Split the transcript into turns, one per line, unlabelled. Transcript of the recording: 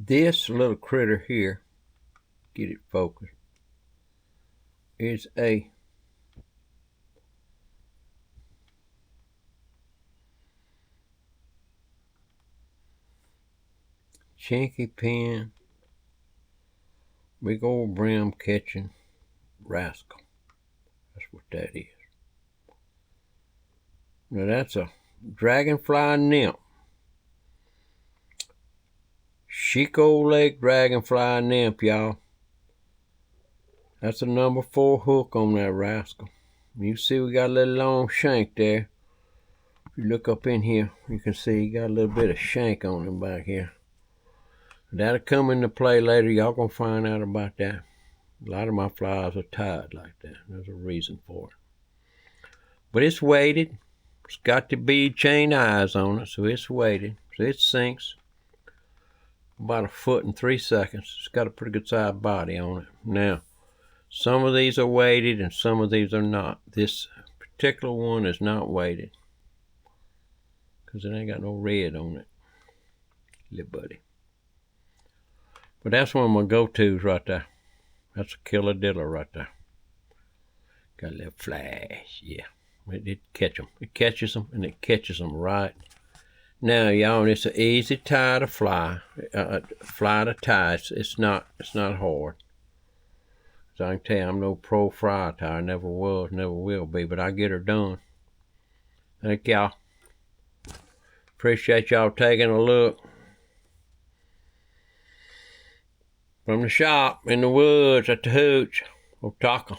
This little critter here, get it focused, is a chinky pin, big old brim catching rascal. That's what that is. Now that's a dragonfly nymph. Chic old lake dragonfly nymph, y'all. That's a number 4 hook on that rascal. You see we got a little long shank there. If you look up in here, you can see he got a little bit of shank on him back here. That'll come into play later. Y'all gonna find out about that. A lot of my flies are tied like that. There's a reason for it. But it's weighted. It's got the bead chain eyes on it, so it's weighted. So it sinks about 1 foot in 3 seconds. It's got a pretty good sized body on it. Now, some of these are weighted and some of these are not. This particular one is not weighted because it ain't got no red on it, little buddy. But that's one of my go-tos right there. That's a killer diddler right there. Got a little flash, yeah. It catch them. It catches them, and it catches them right. Now, y'all, it's an easy tie to fly. Fly to tie. It's not hard. So I can tell you, I'm no pro fly tie. Never was, never will be. But I get her done. Thank y'all. Appreciate y'all taking a look. From the shop in the woods at the hooch, Otaka.